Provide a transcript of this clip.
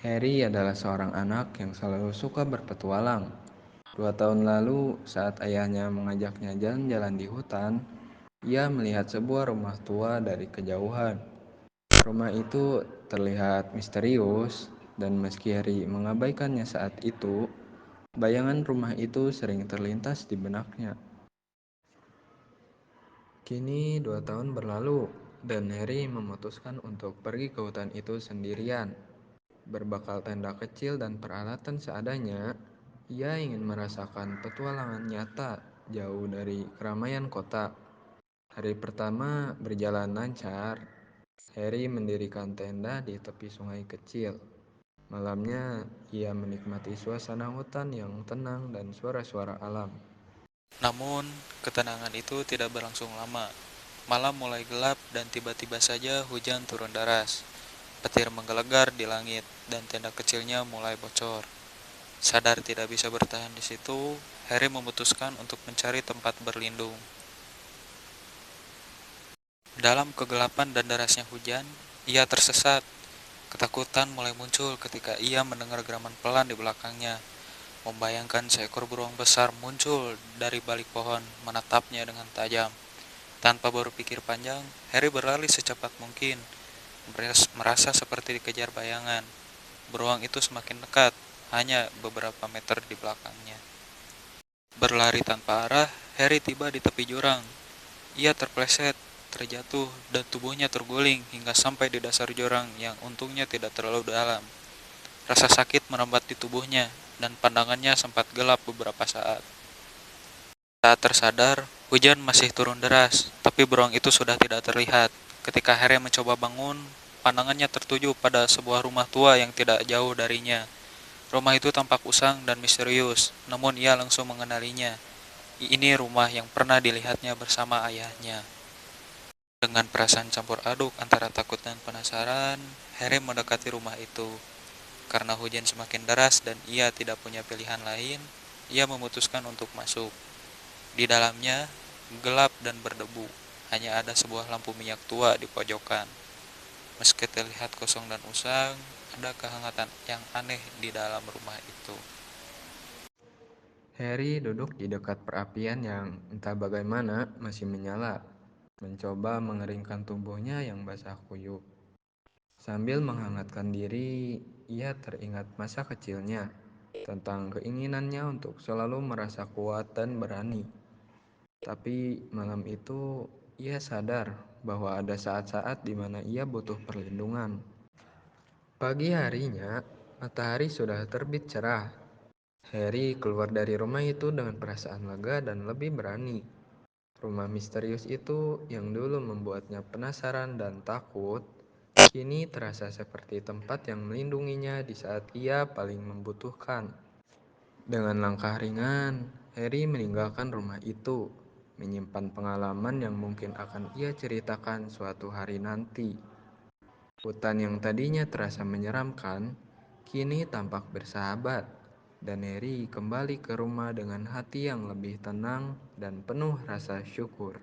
Harry adalah seorang anak yang selalu suka berpetualang. 2 tahun lalu, saat ayahnya mengajaknya jalan-jalan di hutan, ia melihat sebuah rumah tua dari kejauhan. Rumah itu terlihat misterius, dan meski Harry mengabaikannya saat itu, bayangan rumah itu sering terlintas di benaknya. Kini 2 tahun berlalu, dan Harry memutuskan untuk pergi ke hutan itu sendirian. Berbekal tenda kecil dan peralatan seadanya, ia ingin merasakan petualangan nyata jauh dari keramaian kota. Hari pertama berjalan lancar. Harry mendirikan tenda di tepi sungai kecil. Malamnya, ia menikmati suasana hutan yang tenang dan suara-suara alam. Namun, ketenangan itu tidak berlangsung lama. Malam mulai gelap dan tiba-tiba saja hujan turun deras. Petir menggelegar di langit dan tenda kecilnya mulai bocor. Sadar tidak bisa bertahan di situ, Harry memutuskan untuk mencari tempat berlindung. Dalam kegelapan dan derasnya hujan, ia tersesat. Ketakutan mulai muncul ketika ia mendengar geraman pelan di belakangnya. Membayangkan seekor beruang besar muncul dari balik pohon, menatapnya dengan tajam. Tanpa berpikir panjang, Harry berlari secepat mungkin, merasa seperti dikejar bayangan. Beruang itu semakin dekat, hanya beberapa meter di belakangnya. Berlari tanpa arah, Harry tiba di tepi jurang. Ia terpleset, terjatuh, dan tubuhnya terguling hingga sampai di dasar jurang yang untungnya tidak terlalu dalam. Rasa sakit merambat di tubuhnya, dan pandangannya sempat gelap beberapa saat. Saat tersadar, hujan masih turun deras, tapi beruang itu sudah tidak terlihat. Ketika Harry mencoba bangun, pandangannya tertuju pada sebuah rumah tua yang tidak jauh darinya. Rumah itu tampak usang dan misterius, namun ia langsung mengenalinya. Ini rumah yang pernah dilihatnya bersama ayahnya. Dengan perasaan campur aduk antara takut dan penasaran, Harry mendekati rumah itu. Karena hujan semakin deras dan ia tidak punya pilihan lain, ia memutuskan untuk masuk. Di dalamnya, gelap dan berdebu. Hanya ada sebuah lampu minyak tua di pojokan. Meski terlihat kosong dan usang, ada kehangatan yang aneh di dalam rumah itu. Harry duduk di dekat perapian yang entah bagaimana masih menyala, mencoba mengeringkan tubuhnya yang basah kuyup. Sambil menghangatkan diri, ia teringat masa kecilnya, tentang keinginannya untuk selalu merasa kuat dan berani. Tapi malam itu, ia sadar bahwa ada saat-saat di mana ia butuh perlindungan. Pagi harinya, matahari sudah terbit cerah. Harry keluar dari rumah itu dengan perasaan lega dan lebih berani. Rumah misterius itu yang dulu membuatnya penasaran dan takut, kini terasa seperti tempat yang melindunginya di saat ia paling membutuhkan. Dengan langkah ringan, Harry meninggalkan rumah itu, menyimpan pengalaman yang mungkin akan ia ceritakan suatu hari nanti. Hutan yang tadinya terasa menyeramkan, kini tampak bersahabat, dan Harry kembali ke rumah dengan hati yang lebih tenang dan penuh rasa syukur.